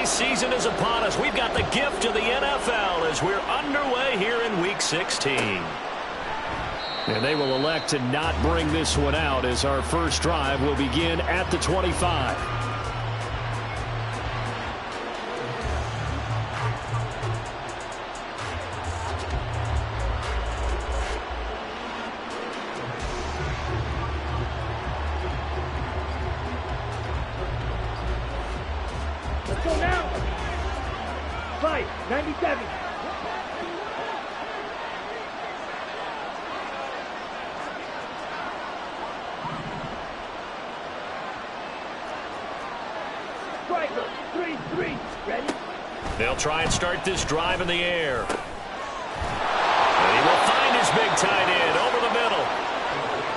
holiday season is upon us. We've got the gift of the NFL as we're underway here in Week 16. And they will elect to not bring this one out as our first drive will begin at the 25. Let's go now. Fight, 97. Striker, 3-3. Ready? They'll try and start this drive in the air. And he will find his big tight end over the middle.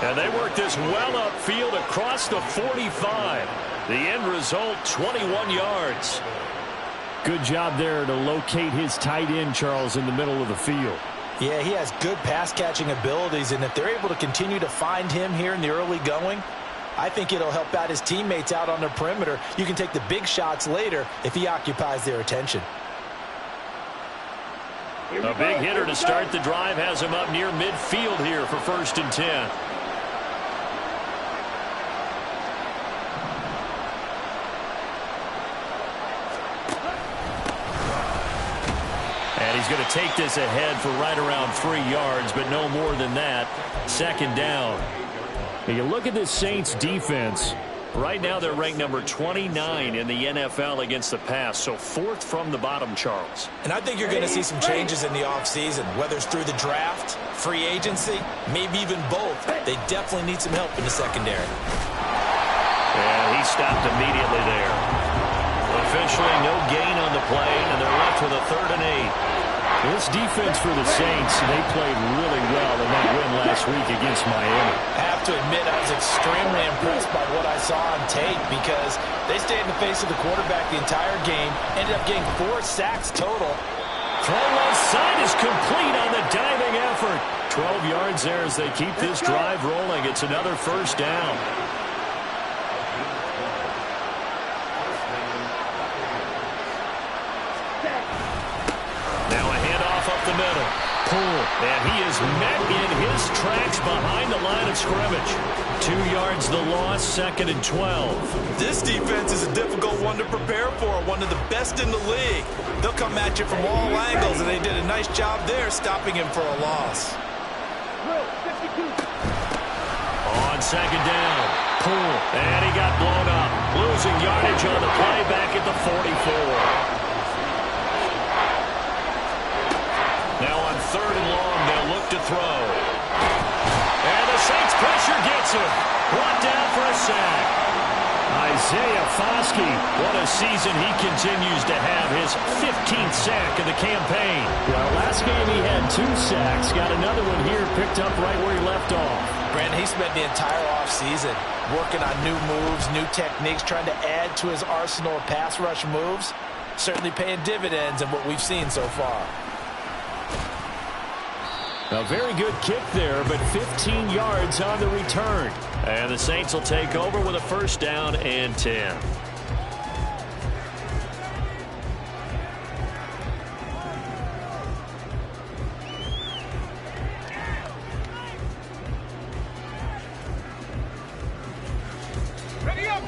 And they work this well upfield across the 45. The end result, 21 yards. Good job there to locate his tight end, Charles, in the middle of the field. Yeah, he has good pass-catching abilities, and if they're able to continue to find him here in the early going, I think it'll help out his teammates out on the perimeter. You can take the big shots later if he occupies their attention. A big hitter to start the drive has him up near midfield here for 1st and 10. And he's going to take this ahead for right around 3 yards, but no more than that. 2nd down. You look at this Saints defense. Right now they're ranked number 29 in the NFL against the pass, so 4th from the bottom, Charles. And I think you're going to see some changes in the offseason, whether it's through the draft, free agency, maybe even both. They definitely need some help in the secondary. And he stopped immediately there. Officially no gain on the play, and they're left with a 3rd and 8. This defense for the Saints, they played really well in that win last week against Miami. I have to admit, I was extremely impressed by what I saw on tape because they stayed in the face of the quarterback the entire game, ended up getting 4 sacks total. Throw left side is complete on the diving effort. 12 yards there as they keep this drive rolling. It's another 1st down. The middle. Pull. And he is met in his tracks behind the line of scrimmage. 2 yards the loss, 2nd and 12. This defense is a difficult one to prepare for, one of the best in the league. They'll come at you from all angles, and they did a nice job there stopping him for a loss. On 2nd down. Pull. And he got blown up. Losing yardage on the play back at the 44. Now on 3rd and long, they'll look to throw. And the Saints pressure gets him. Brought down for a sack. Isaiah Foskey. What a season he continues to have. His 15th sack of the campaign. Well, last game he had 2 sacks. Got another one here picked up right where he left off. Brandon, he spent the entire offseason working on new moves, new techniques, trying to add to his arsenal of pass rush moves. Certainly paying dividends in what we've seen so far. A very good kick there, but 15 yards on the return. And the Saints will take over with a 1st down and 10. Ready up.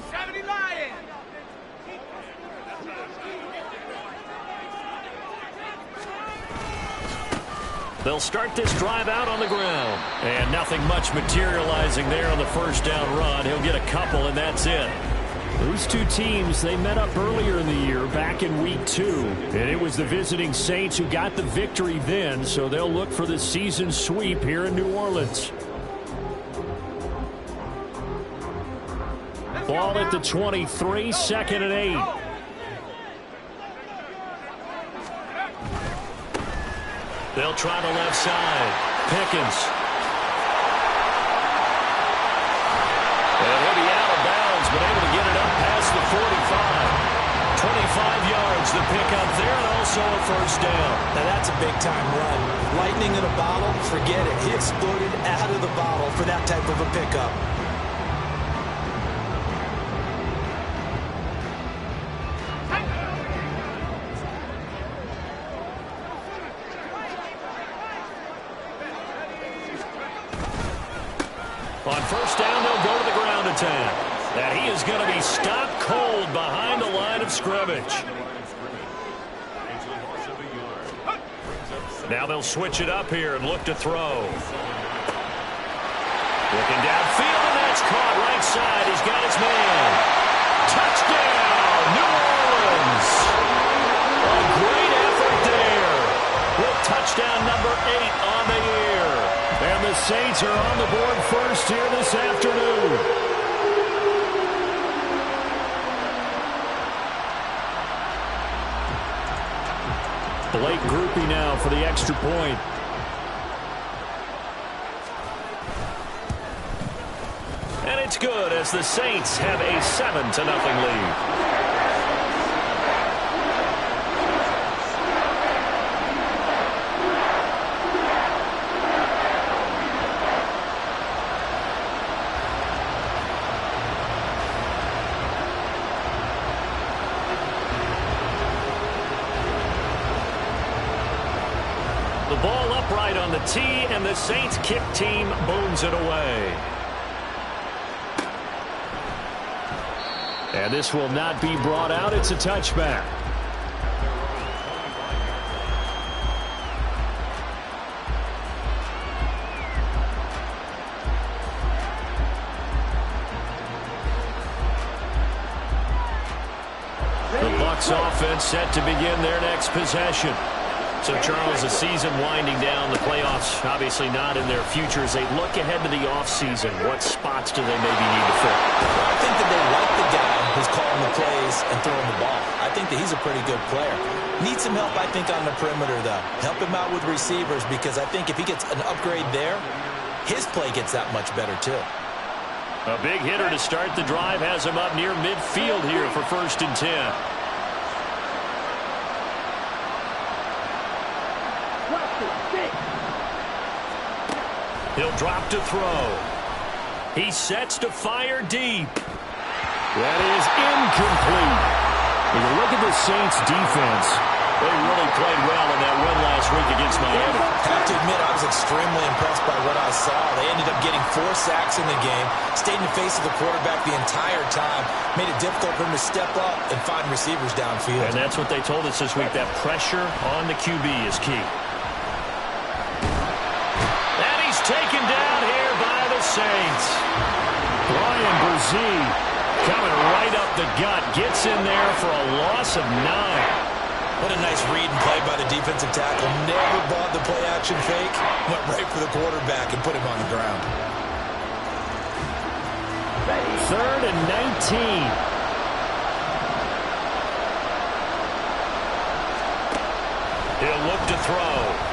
70 Lions. They'll start this drive out on the ground. And nothing much materializing there on the 1st down run. He'll get a couple, and that's it. These two teams, they met up earlier in the year, back in Week 2. And it was the visiting Saints who got the victory then, so they'll look for the season sweep here in New Orleans. Ball at the 23, 2nd and 8. They'll try the left side. Pickens. And he'll be out of bounds, but able to get it up past the 45. 25 yards, the pickup there, and also a 1st down. Now that's a big-time run. Lightning in a bottle, forget it. He exploded out of the bottle for that type of a pickup. On first down, they'll go to the ground attack. And he is going to be stopped cold behind the line of scrimmage. Now they'll switch it up here and look to throw. Looking downfield, and that's caught right side. He's got his man. Touchdown, New Orleans. A great effort there with touchdown number 8 on the year. And the Saints are on the board first here this afternoon. Blake Groupie now for the extra point. And it's good as the Saints have a 7-0 lead. The ball upright on the tee, and the Saints kick team booms it away. And this will not be brought out. It's a touchback. The Bucs offense set to begin their next possession. So, Charles, the season winding down, the playoffs obviously not in their future. As they look ahead to the offseason, what spots do they maybe need to fill? Well, I think that they like the guy who's calling the plays and throwing the ball. I think that he's a pretty good player. Needs some help, I think, on the perimeter, though. Help him out with receivers, because I think if he gets an upgrade there, his play gets that much better, too. A big hitter to start the drive has him up near midfield here for 1st and 10. He'll drop to throw. He sets to fire deep. That is incomplete. When you look at the Saints defense, they really played well in that win last week against Miami. I have to admit, I was extremely impressed by what I saw. They ended up getting 4 sacks in the game, stayed in the face of the quarterback the entire time, made it difficult for him to step up and find receivers downfield. And that's what they told us this week, that pressure on the QB is key. Taken down here by the Saints. Brian Brzee coming right up the gut. Gets in there for a loss of 9. What a nice read and play by the defensive tackle. Never bought the play-action fake. Went right for the quarterback and put him on the ground. 3rd and 19. He'll look to throw.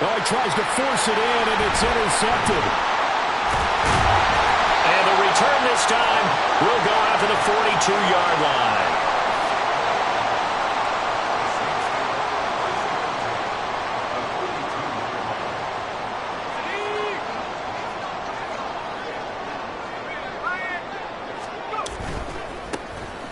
Oh, he tries to force it in, and it's intercepted. And the return this time will go out to the 42-yard line.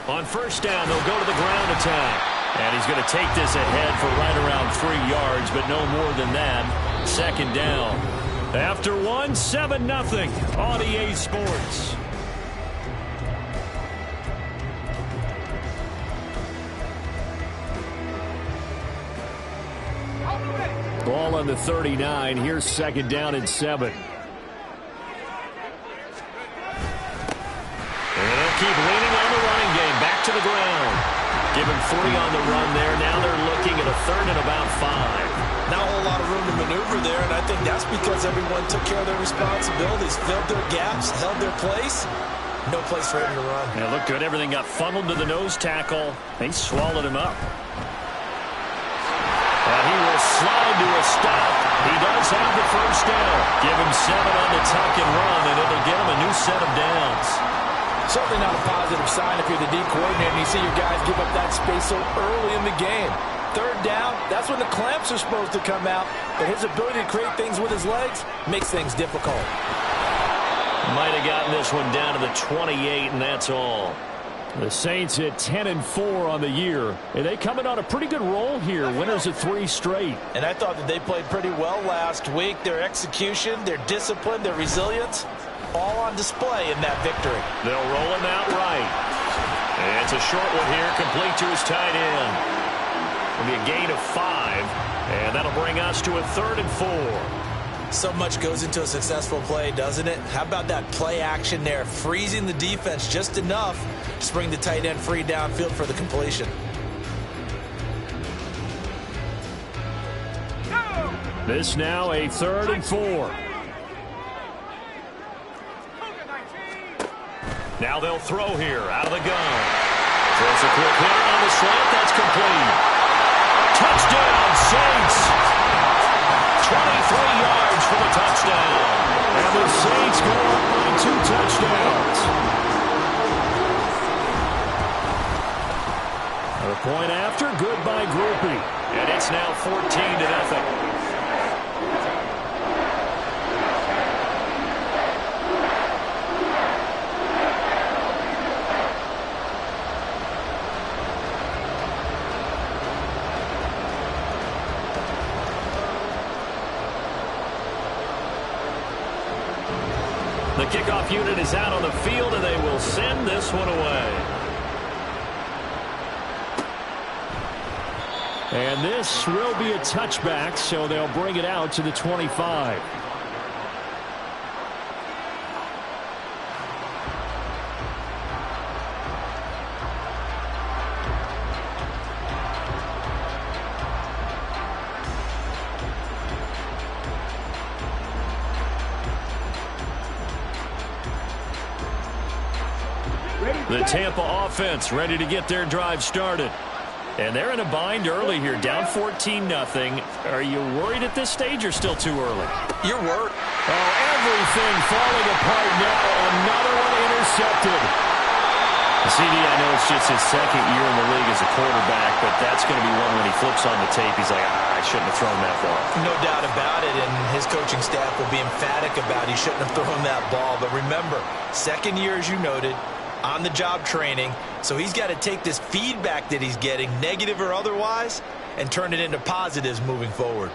On first down, they'll go to the ground attack. And he's going to take this ahead for right around 3 yards, but no more than that. 2nd down. After 1, 7-0 on EA Sports. Ball on the 39. Here's 2nd down and 7. And they'll keep leaning on the running game. Back to the ground. Given 40 on the run there. Now they're looking at a 3rd and about 5. Not a whole lot of room to maneuver there, and I think that's because everyone took care of their responsibilities, filled their gaps, held their place. No place for him to run. Yeah, looked good. Everything got funneled to the nose tackle. They swallowed him up. And he will slide to a stop. He does have the 1st down. Give him 7 on the tuck and run, and it'll get him a new set of downs. Certainly not a positive sign if you're the D coordinator and you see your guys give up that space so early in the game. 3rd down, that's when the clamps are supposed to come out. But his ability to create things with his legs makes things difficult. Might have gotten this one down to the 28, and that's all. The Saints at 10-4 on the year, and they coming on a pretty good roll here, winners of 3 straight. And I thought that they played pretty well last week. Their execution, their discipline, their resilience, all on display in that victory. They'll roll him out right. And it's a short one here, complete to his tight end. It'll be a gain of 5, and that'll bring us to a 3rd and 4. So much goes into a successful play, doesn't it? How about that play action there, freezing the defense just enough to bring the tight end free downfield for the completion. This now a 3rd and 4. Now they'll throw here out of the gun. Throws a quick hitter on the slant. That's complete. Touchdown, Saints. 23 yards for the touchdown. And the Saints go up by 2 touchdowns. A point after, good by Groupie. And it's now 14-0. The kickoff unit is out on the field, and they will send this one away. And this will be a touchback, so they'll bring it out to the 25. The Tampa offense ready to get their drive started. And they're in a bind early here, down 14-0. Are you worried at this stage or still too early? You're worried. Oh, everything falling apart now. Another one intercepted. CD, I know it's just his 2nd year in the league as a quarterback, but that's going to be one when he flips on the tape. He's like, I shouldn't have thrown that ball. No doubt about it, and his coaching staff will be emphatic about he shouldn't have thrown that ball. But remember, 2nd year, as you noted, on-the-job training, so he's got to take this feedback that he's getting, negative or otherwise, and turn it into positives moving forward.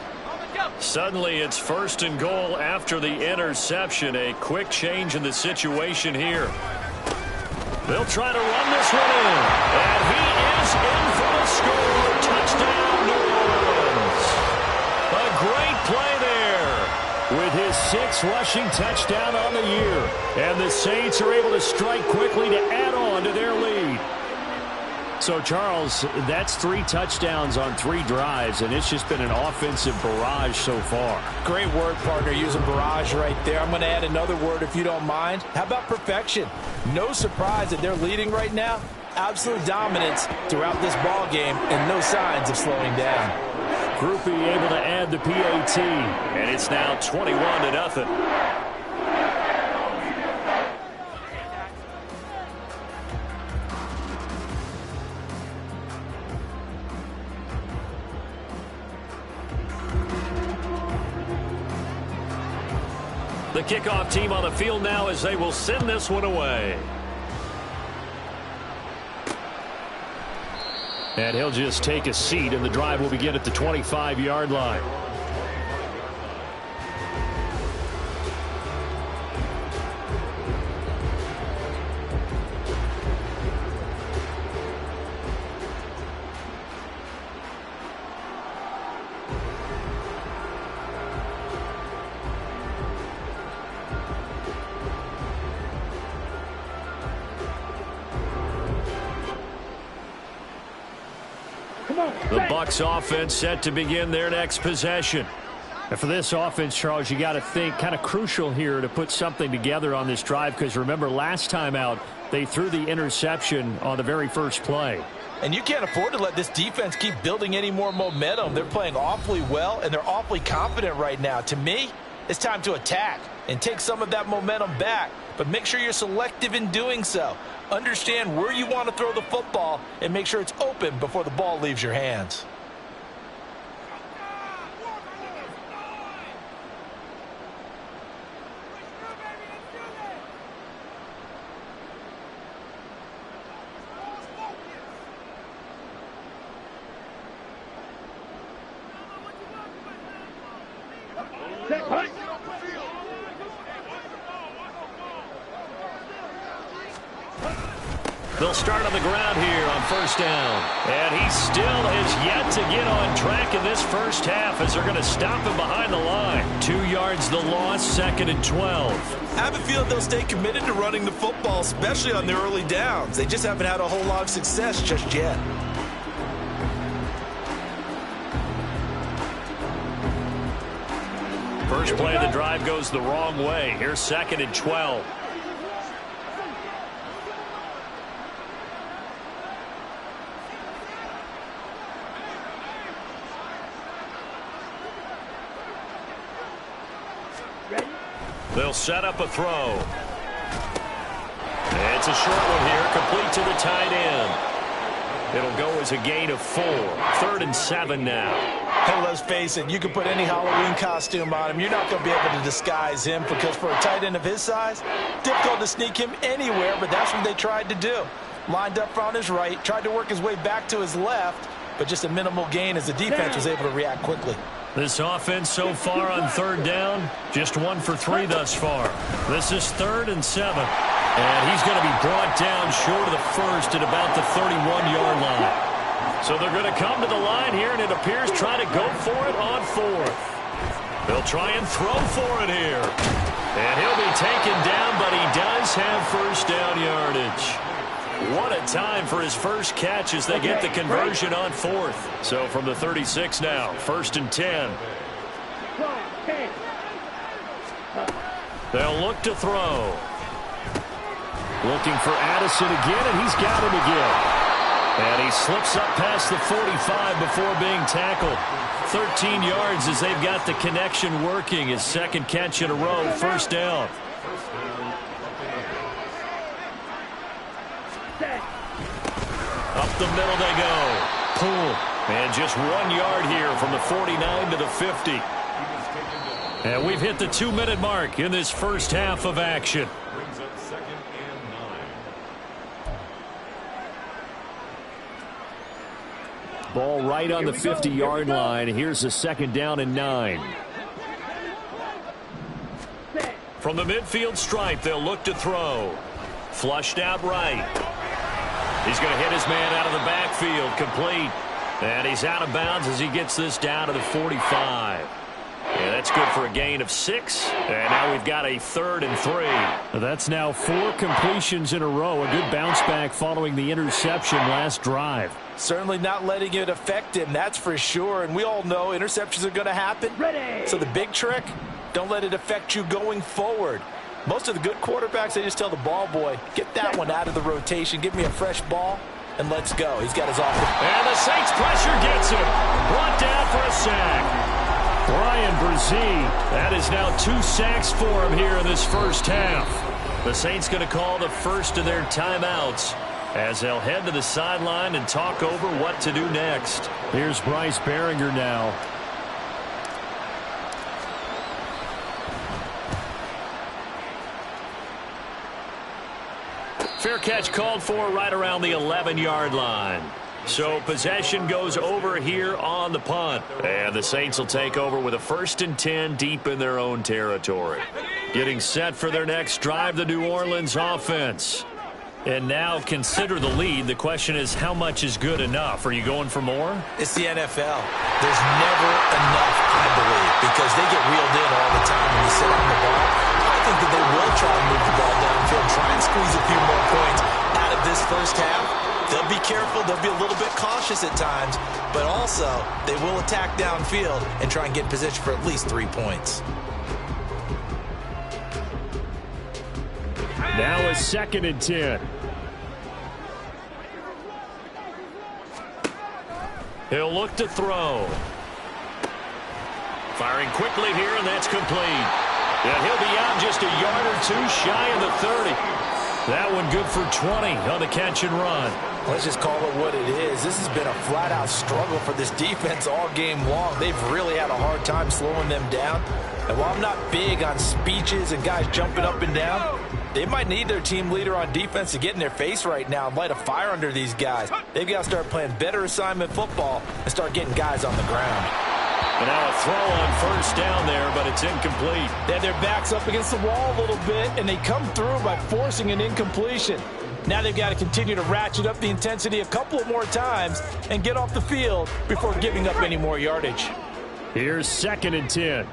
Suddenly it's 1st and goal after the interception. A quick change in the situation here. They'll try to run this one in, and he is in for the score. Touchdown, New Orleans. A great play there. With his 6th rushing touchdown on the year. And the Saints are able to strike quickly to add on to their lead. So, Charles, that's 3 touchdowns on 3 drives, and it's just been an offensive barrage so far. Great word, partner, using barrage right there. I'm going to add another word if you don't mind. How about perfection? No surprise that they're leading right now. Absolute dominance throughout this ball game and no signs of slowing down. Groupie able to add the PAT. And it's now 21-0. The kickoff team on the field now as they will send this one away. And he'll just take a seat, and the drive will begin at the 25-yard line. The Bucs offense set to begin their next possession. And for this offense, Charles, you got to think kind of crucial here to put something together on this drive, because remember last time out they threw the interception on the very first play. And you can't afford to let this defense keep building any more momentum. They're playing awfully well, and they're awfully confident right now. To me, it's time to attack and take some of that momentum back. But make sure you're selective in doing so. Understand where you want to throw the football and make sure it's open before the ball leaves your hands. Set, punch. They'll start on the ground here on first down. And he still has yet to get on track in this first half as they're going to stop him behind the line. 2 yards the loss, 2nd and 12. I have a feeling they'll stay committed to running the football, especially on their early downs. They just haven't had a whole lot of success just yet. First play of the drive goes the wrong way. Here's 2nd and 12. They'll set up a throw. It's a short one here, complete to the tight end. It'll go as a gain of 4. 3rd and 7 now. Hey, let's face it, you can put any Halloween costume on him. You're not going to be able to disguise him because for a tight end of his size, difficult to sneak him anywhere, but that's what they tried to do. Lined up on his right, tried to work his way back to his left, but just a minimal gain as the defense was able to react quickly. This offense so far on 3rd down, just 1 for 3 thus far. This is 3rd and 7. And he's going to be brought down short of the first at about the 31-yard line. So they're going to come to the line here, and it appears try to go for it on 4th. They'll try and throw for it here. And he'll be taken down, but he does have first down yardage. What a time for his first catch as they get the conversion on 4th. So from the 36 now, 1st and 10. They'll look to throw. Looking for Addison again, and he's got him again. And he slips up past the 45 before being tackled. 13 yards as they've got the connection working. His 2nd catch in a row, 1st down. Up the middle they go. Pull. And just 1 yard here from the 49 to the 50. And we've hit the 2-minute mark in this first half of action. Ball right on the 50-yard line. Here's a 2nd down and 9. From the midfield stripe, they'll look to throw. Flushed out right. He's going to hit his man out of the backfield, complete. And he's out of bounds as he gets this down to the 45. Yeah, that's good for a gain of 6. And now we've got a 3rd and 3. That's now 4 completions in a row. A good bounce back following the interception last drive. Certainly not letting it affect him, that's for sure. And we all know interceptions are going to happen. Ready. So the big trick, don't let it affect you going forward. Most of the good quarterbacks, they just tell the ball boy, get that one out of the rotation, give me a fresh ball, and let's go. He's got his offense. And the Saints pressure gets him. Brought down for a sack. Brian Brzee, that is now 2 sacks for him here in this first half. The Saints going to call the first of their timeouts as they'll head to the sideline and talk over what to do next. Here's Bryce Behringer now. Fair catch called for right around the 11-yard line. So possession goes over here on the punt. And the Saints will take over with a 1st and 10 deep in their own territory. Getting set for their next drive, the New Orleans offense. And now consider the lead. The question is, how much is good enough? Are you going for more? It's the NFL. There's never enough, I believe, because they get reeled in all the time when you sit on the ball. I think that they will try and move the ball downfield, try and squeeze a few more points out of this first half. They'll be careful. They'll be a little bit cautious at times, but also they will attack downfield and try and get in position for at least 3 points. Now a 2nd and 10. He'll look to throw. Firing quickly here, and that's complete. And he'll be out just a yard or 2 shy of the 30. That one good for 20 on the catch and run. Let's just call it what it is. This has been a flat-out struggle for this defense all game long. They've really had a hard time slowing them down. And while I'm not big on speeches and guys jumping up and down, they might need their team leader on defense to get in their face right now and light a fire under these guys. They've got to start playing better assignment football and start getting guys on the ground. And now a throw on first down there, but it's incomplete. They have their backs up against the wall a little bit, and they come through by forcing an incompletion. Now they've got to continue to ratchet up the intensity a couple of more times and get off the field before giving up any more yardage. Here's 2nd and 10.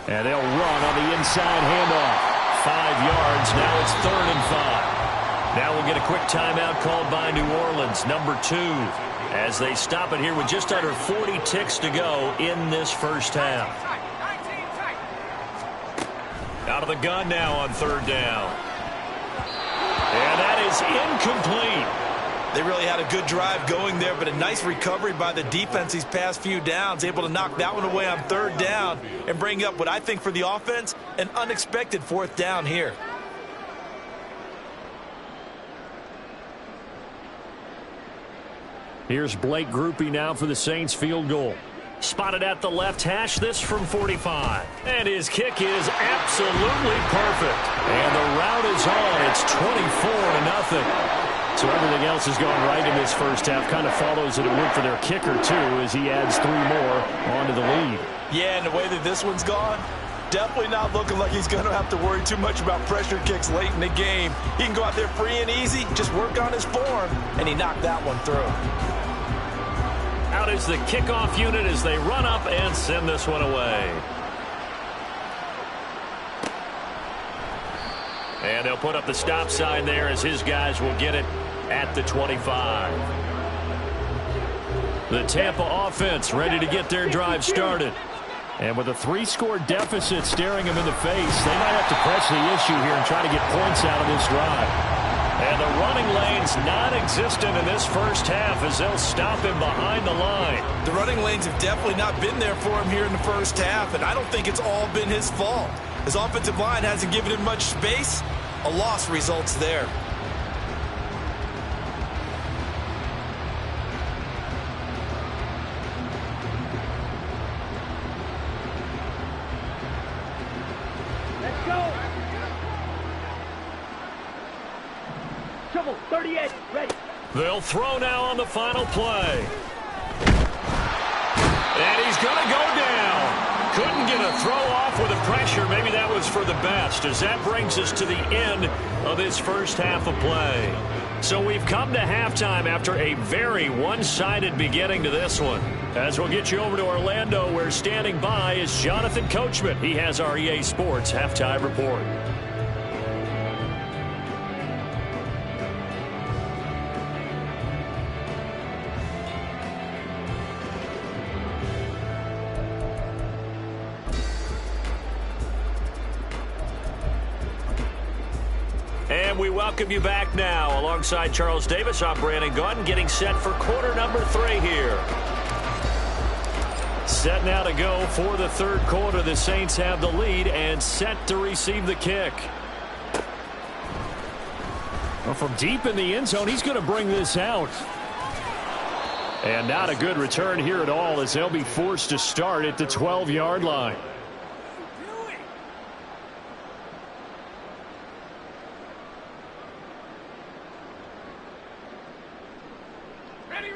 And they'll run on the inside handoff. 5 yards. Now it's 3rd and 5. Now we'll get a quick timeout called by New Orleans, number 2, as they stop it here with just under 40 ticks to go in this first half. Out of the gun now on 3rd down. And that is incomplete. They really had a good drive going there, but a nice recovery by the defense these past few downs, able to knock that one away on 3rd down and bring up what I think for the offense, an unexpected 4th down here. Here's Blake Grupe now for the Saints field goal. Spotted at the left hash, this from 45. And his kick is absolutely perfect. And the route is on. It's 24-0. So everything else is going right in this first half. Kind of follows that it would for their kicker, too, as he adds 3 more onto the lead. Yeah, and the way that this one's gone, definitely not looking like he's going to have to worry too much about pressure kicks late in the game. He can go out there free and easy, just work on his form, and he knocked that one through. Out is the kickoff unit as they run up and send this one away. And they'll put up the stop sign there as his guys will get it at the 25. The Tampa offense ready to get their drive started. And with a 3-score deficit staring them in the face, they might have to press the issue here and try to get points out of this drive. And the running lane's non-existent in this first half as they'll stop him behind the line. The running lanes have definitely not been there for him here in the first half, and I don't think it's all been his fault. His offensive line hasn't given him much space. A loss results there. Let's go. Shovel, 38, ready. They'll throw now on the final play. And he's going to go down. Couldn't get a throw off with the pressure. Maybe that was for the best, as that brings us to the end of this first half of play. So we've come to halftime after a very one-sided beginning to this one. As we'll get you over to Orlando, where standing by is Jonathan Coachman. He has our EA Sports halftime report. And we welcome you back now. Alongside Charles Davis, I'm Brandon Gunn, getting set for quarter number 3 here. Set now to go for the 3rd quarter. The Saints have the lead and set to receive the kick. Well, from deep in the end zone, he's going to bring this out. And not a good return here at all, as they'll be forced to start at the 12-yard line.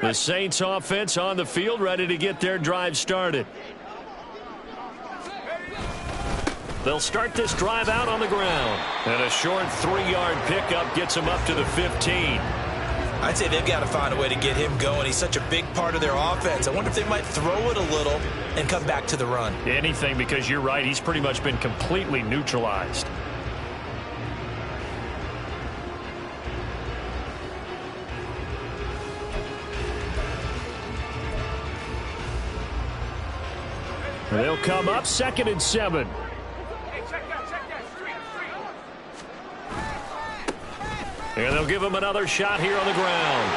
The Saints offense on the field, ready to get their drive started. They'll start this drive out on the ground. And a short 3-yard pickup gets them up to the 15. I'd say they've got to find a way to get him going. He's such a big part of their offense. I wonder if they might throw it a little and come back to the run. Anything, because you're right. He's pretty much been completely neutralized. They'll come up 2nd and 7. And they'll give him another shot here on the ground.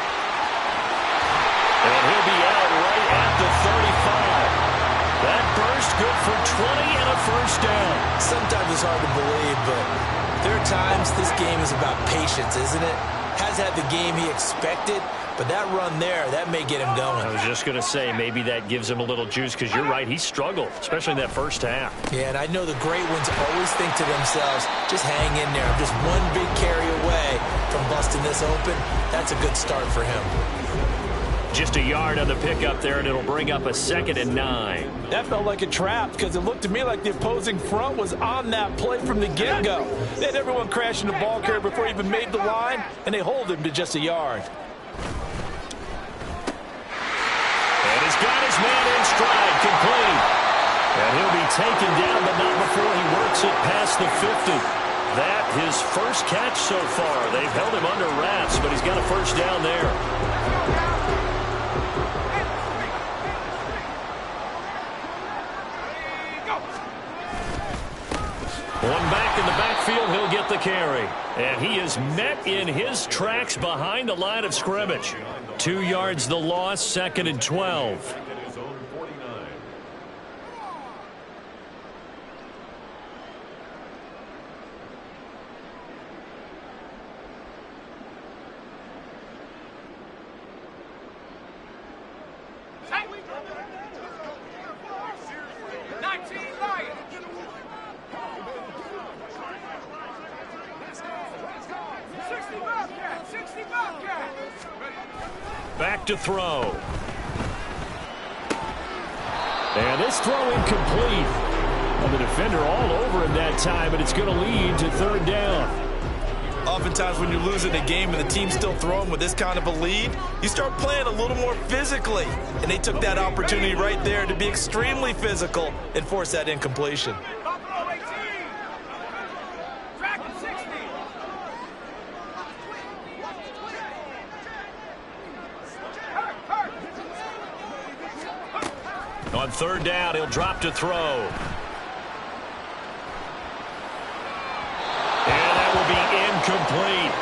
And he'll be out right at the 35. That burst good for 20 and a first down. Sometimes it's hard to believe, but there are times this game is about patience, isn't it? Has had the game he expected, but that run there, that may get him going. I was just going to say, maybe that gives him a little juice, because you're right, he struggled, especially in that first half. Yeah, and I know the great ones always think to themselves, just hang in there. I'm just one big carry away from busting this open. That's a good start for him. Just a yard on the pickup there, and it'll bring up a 2nd and 9. That felt like a trap because it looked to me like the opposing front was on that play from the get-go. They had everyone crashing the ball carrier before he even made the line, and they hold him to just a yard. And he's got his man in stride, complete. And he'll be taken down, but not before he works it past the 50. That his first catch so far. They've held him under wraps, but he's got a first down there. One back in the backfield, he'll get the carry. And he is met in his tracks behind the line of scrimmage. 2 yards the loss, 2nd and 12. Back to throw. And this throw incomplete. Well, the defender all over him that time, but it's going to lead to 3rd down. Oftentimes when you're losing a game and the team's still throwing with this kind of a lead, you start playing a little more physically. And they took that opportunity right there to be extremely physical and force that incompletion. On 3rd down, he'll drop to throw. And that will be incomplete.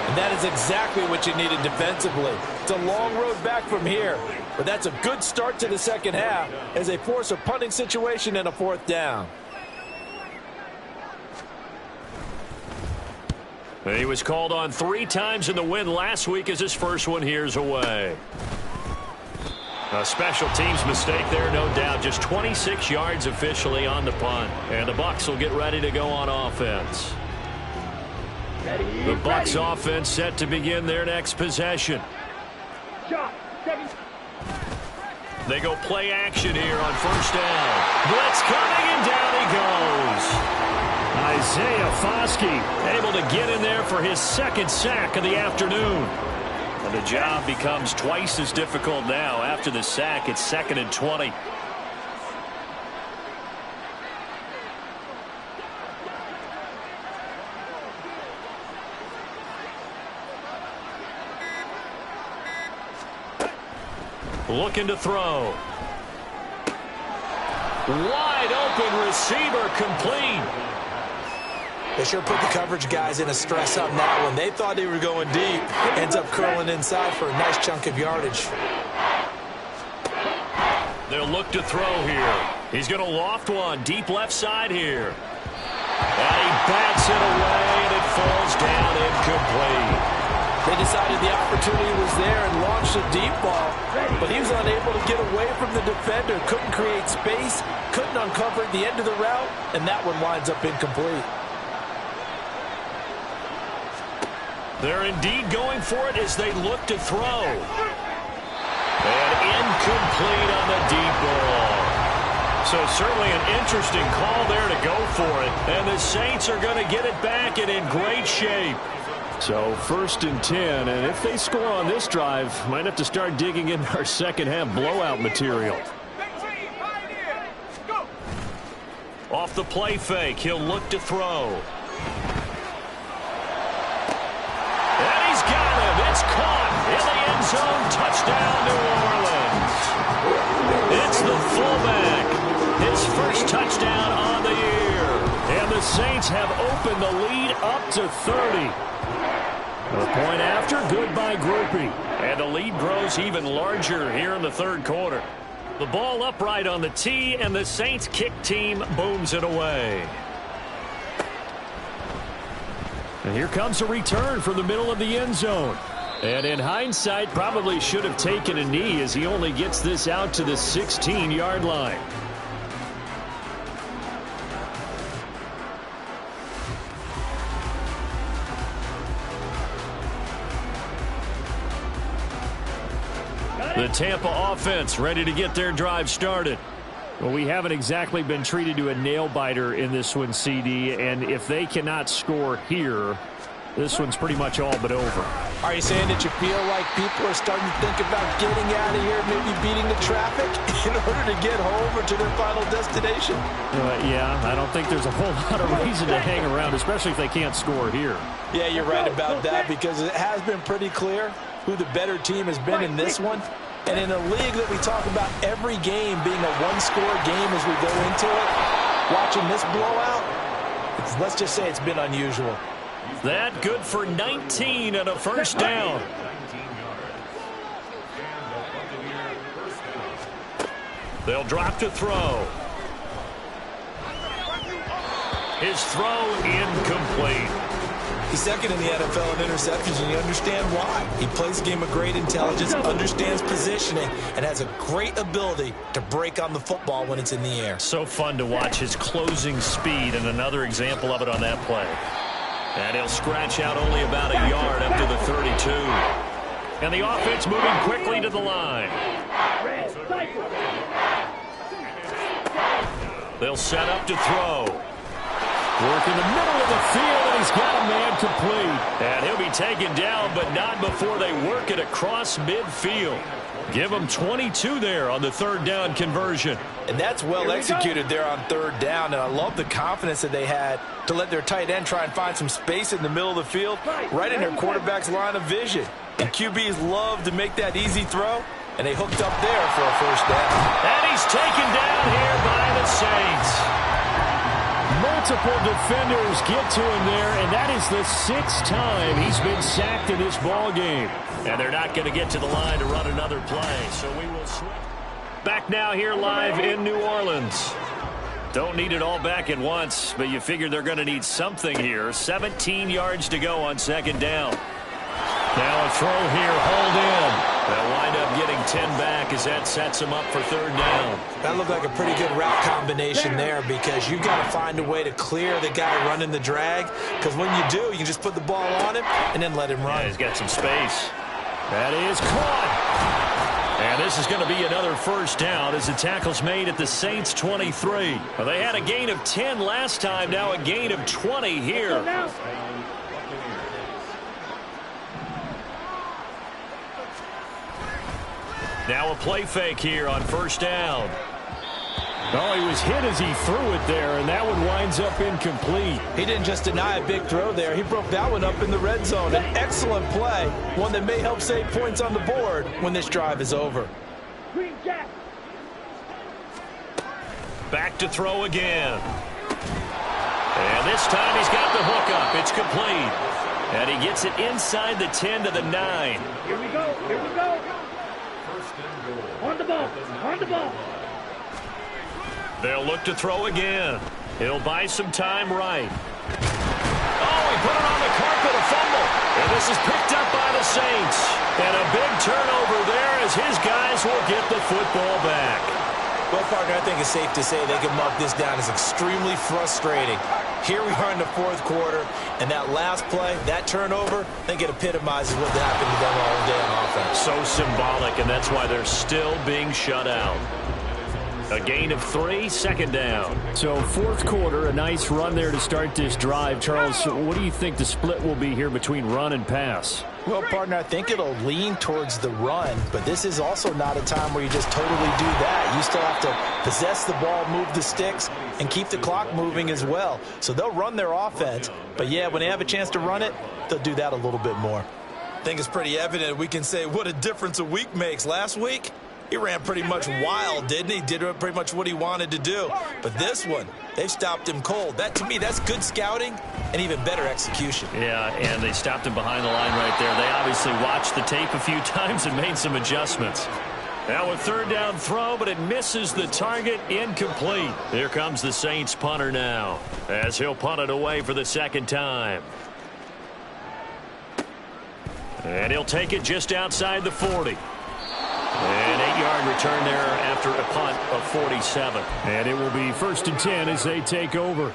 And that is exactly what you needed defensively. It's a long road back from here, but that's a good start to the 2nd half as they force a punting situation and a 4th down. He was called on 3 times in the win last week as his first one here's away. A special teams mistake there, no doubt. Just 26 yards officially on the punt. And the Bucs will get ready to go on offense. The Bucs offense set to begin their next possession. They go play action here on 1st down. Blitz coming, and down he goes. Isaiah Foskey Able to get in there for his 2nd sack of the afternoon. And the job becomes twice as difficult now. After the sack, it's 2nd and 20. Looking to throw. Wide open receiver, complete. They sure put the coverage guys in a stress on that one. They thought they were going deep. Ends up curling inside for a nice chunk of yardage. They'll look to throw here. He's going to loft one deep left side here. And he bats it away, and it falls down incomplete. They decided the opportunity was there and launched a deep ball, but he was unable to get away from the defender. Couldn't create space, couldn't uncover the end of the route, and that one winds up incomplete. They're indeed going for it as they look to throw. And incomplete on the deep ball. So certainly an interesting call there to go for it. And the Saints are going to get it back and in great shape. So 1st and 10, and if they score on this drive, might have to start digging in our 2nd half blowout material. Off the play fake, he'll look to throw. And he's got him. It's caught in the end zone. Touchdown, New Orleans. It's the fullback. His first touchdown on the year. And the Saints have opened the lead up to 30. A point after, good by Groupie. And the lead grows even larger here in the 3rd quarter. The ball upright on the tee, and the Saints kick team booms it away. And here comes a return from the middle of the end zone. And in hindsight, probably should have taken a knee as he only gets this out to the 16-yard line. The Tampa offense ready to get their drive started. Well, we haven't exactly been treated to a nail-biter in this one, CD, and if they cannot score here, this one's pretty much all but over. Are you saying that you feel like people are starting to think about getting out of here, maybe beating the traffic in order to get home or to their final destination? Yeah, I don't think there's a whole lot of reason to hang around, especially if they can't score here. Yeah, you're right about that, because it has been pretty clear who the better team has been in this one. And in a league that we talk about every game being a one-score game as we go into it, watching this blowout, let's just say it's been unusual. That good for 19 and a first down. They'll drop to throw. His throw incomplete. He's second in the NFL in interceptions, and you understand why. He plays a game of great intelligence, understands positioning, and has a great ability to break on the football when it's in the air. So fun to watch his closing speed, and another example of it on that play. And he'll scratch out only about a yard up to the 32. And the offense moving quickly to the line. They'll set up to throw. Work in the middle of the field, and he's got a man complete. And he'll be taken down, but not before they work it across midfield. Give him 22 there on the third down conversion. And that's well executed there on third down. And I love the confidence that they had to let their tight end try and find some space in the middle of the field, right in their quarterback's line of vision. And QBs love to make that easy throw, and they hooked up there for a first down. And he's taken down here by the Saints. Multiple defenders get to him there, and that is the 6th time he's been sacked in this ball game. And they're not going to get to the line to run another play, so we will switch. Back now here live in New Orleans. Don't need it all back at once, but you figure they're going to need something here. 17 yards to go on second down. Now a throw here, hold in. They'll wind up getting 10 back as that sets them up for third down. That looked like a pretty good route combination there, because you've got to find a way to clear the guy running the drag, because when you do, you can just put the ball on him and then let him run. Yeah, he's got some space. That is caught. And this is going to be another first down as the tackle's made at the Saints' 23. Well, they had a gain of 10 last time, now a gain of 20 here. Now a play fake here on first down. Oh, he was hit as he threw it there, and that one winds up incomplete. He didn't just deny a big throw there. He broke that one up in the red zone. An excellent play, one that may help save points on the board when this drive is over. Back to throw again. And this time he's got the hook up. It's complete. And he gets it inside the 10 to the 9. Here we go. Here we go. On the ball. On the ball. They'll look to throw again. He'll buy some time right. Oh, he put it on the carpet, a fumble. And this is picked up by the Saints. And a big turnover there as his guys will get the football back. Well, partner, I think it's safe to say they can mark this down as extremely frustrating. Here we are in the fourth quarter, and that last play, that turnover, I think it epitomizes what happened to them all day on offense. So symbolic, and that's why they're still being shut out. A gain of 3, second down. So fourth quarter, a nice run there to start this drive. Charles, what do you think the split will be here between run and pass? Well, partner, I think it'll lean towards the run, but this is also not a time where you just totally do that. You still have to possess the ball, move the sticks, and keep the clock moving as well. So they'll run their offense, but yeah, when they have a chance to run it, they'll do that a little bit more. I think it's pretty evident we can say what a difference a week makes. Last week, he ran pretty much wild, didn't he? Did pretty much what he wanted to do. But this one, they've stopped him cold. That, to me, that's good scouting and even better execution. Yeah, and they stopped him behind the line right there. They obviously watched the tape a few times and made some adjustments. Now a third down throw, but it misses the target, incomplete. Here comes the Saints punter now, as he'll punt it away for the second time. And he'll take it just outside the 40. An 8-yard return there after a punt of 47. And it will be 1st and 10 as they take over.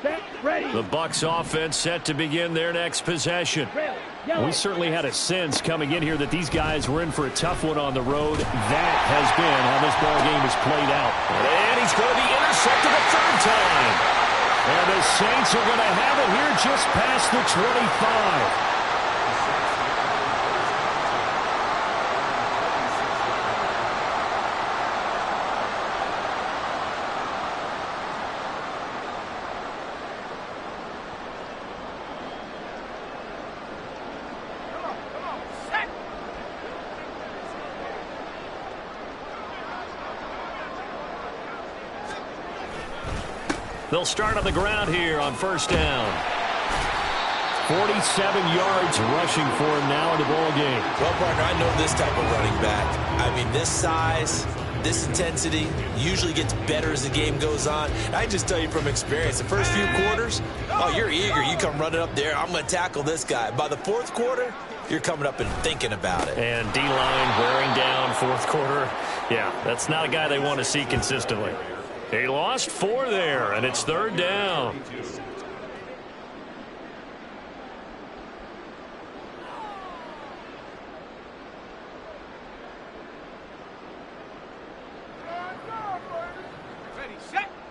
Set, ready. The Bucs offense set to begin their next possession. We certainly had a sense coming in here that these guys were in for a tough one on the road. That has been how this ball game is played out. And he's going to be intercepted a third time. And the Saints are going to have it here just past the 25. They'll start on the ground here on first down. 47 yards rushing for him now in the ball game. Well, partner, I know this type of running back. I mean, this size, this intensity usually gets better as the game goes on. I just tell you from experience, the first few quarters, oh, you're eager. You come running up there, I'm going to tackle this guy. By the fourth quarter, you're coming up and thinking about it. And D-line wearing down fourth quarter. Yeah, that's not a guy they want to see consistently. He lost 4 there, and it's third down.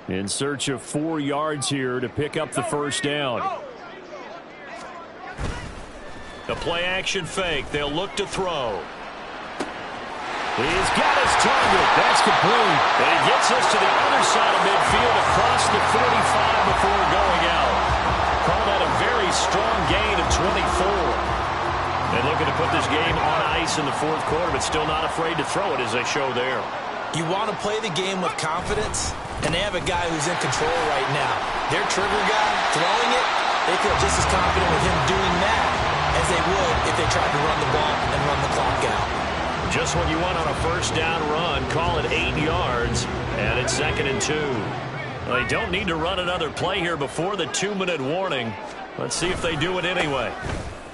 In search of 4 yards here to pick up the first down. The play-action fake. They'll look to throw. He's got his target. That's complete. And he gets us to the other side of midfield across the 45 before going out. Call that a very strong gain of 24. And looking to put this game on ice in the fourth quarter, but still not afraid to throw it as they show there. You want to play the game with confidence, and they have a guy who's in control right now. Their trigger guy throwing it, they feel just as confident with him doing that as they would if they tried to run the ball and run the clock out. Just what you want on a first down run. Call it 8 yards, and it's 2nd and 2. Well, they don't need to run another play here before the 2-minute warning. Let's see if they do it anyway.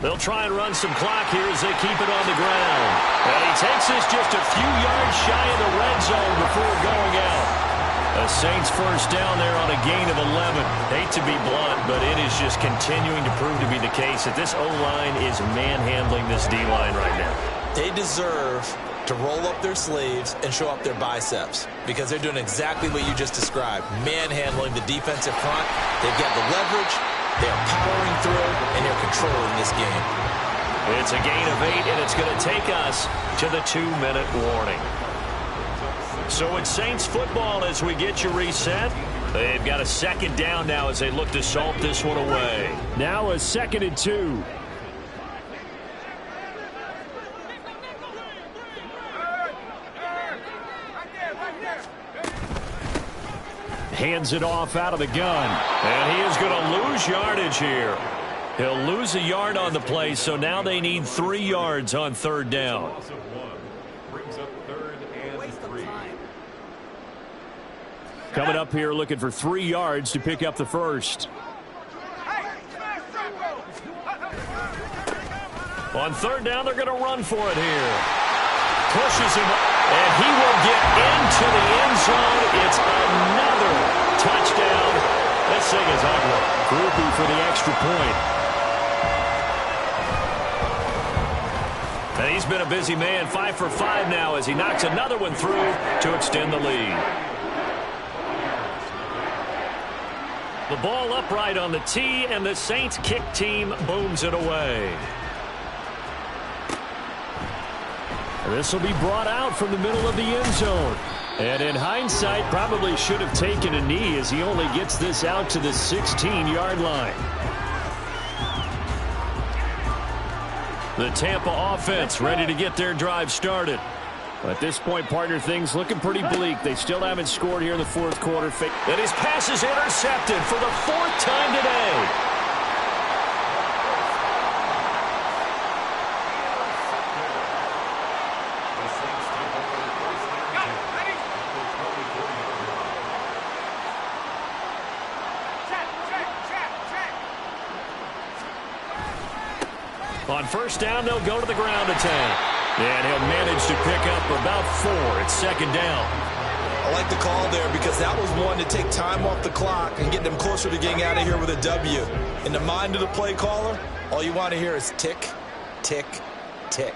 They'll try and run some clock here as they keep it on the ground. And he takes this just a few yards shy of the red zone before going out. A Saints first down there on a gain of 11. Hate to be blunt, but it is just continuing to prove to be the case that this O-line is manhandling this D-line right now. They deserve to roll up their sleeves and show up their biceps because they're doing exactly what you just described, manhandling the defensive front. They've got the leverage, they're powering through, and they're controlling this game. It's a gain of 8, and it's going to take us to the 2-minute warning. So it's Saints football as we get you reset. They've got a second down now as they look to salt this one away. Now a 2nd and 2. Hands it off out of the gun. And he is going to lose yardage here. He'll lose a yard on the play, so now they need 3 yards on third down. Coming up here looking for 3 yards to pick up the first. On third down, they're going to run for it here. Pushes him, and he will get into the end zone. It's another touchdown. This thing is ugly. Groupie for the extra point. And he's been a busy man, 5 for 5 now as he knocks another one through to extend the lead. The ball upright on the tee, and the Saints kick team booms it away. This will be brought out from the middle of the end zone. And in hindsight, probably should have taken a knee as he only gets this out to the 16-yard line. The Tampa offense ready to get their drive started. At this point, partner, things looking pretty bleak. They still haven't scored here in the fourth quarter. And his pass is intercepted for the 4th time today. On first down, they'll go to the ground attack. And he'll manage to pick up about 4. It's 2nd down. I like the call there because that was one to take time off the clock and get them closer to getting out of here with a W. In the mind of the play caller, all you want to hear is tick, tick, tick.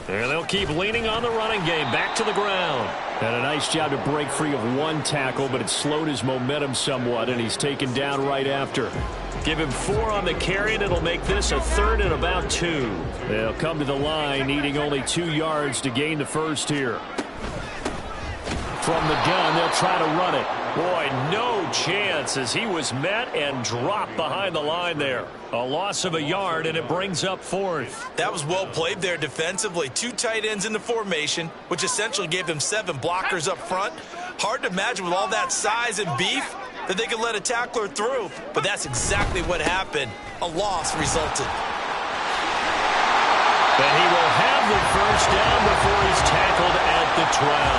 And they'll keep leaning on the running game. Back to the ground. And a nice job to break free of one tackle, but it slowed his momentum somewhat, and he's taken down right after. Give him 4 on the carry, and it'll make this a 3rd and about 2. They'll come to the line, needing only 2 yards to gain the first here. From the gun, they'll try to run it. Boy, no chance as he was met and dropped behind the line there. A loss of a yard, and it brings up 4th. That was well played there defensively. 2 tight ends in the formation, which essentially gave them 7 blockers up front. Hard to imagine with all that size and beef that they could let a tackler through. But that's exactly what happened. A loss resulted. And he will have the first down before he's tackled at the 12.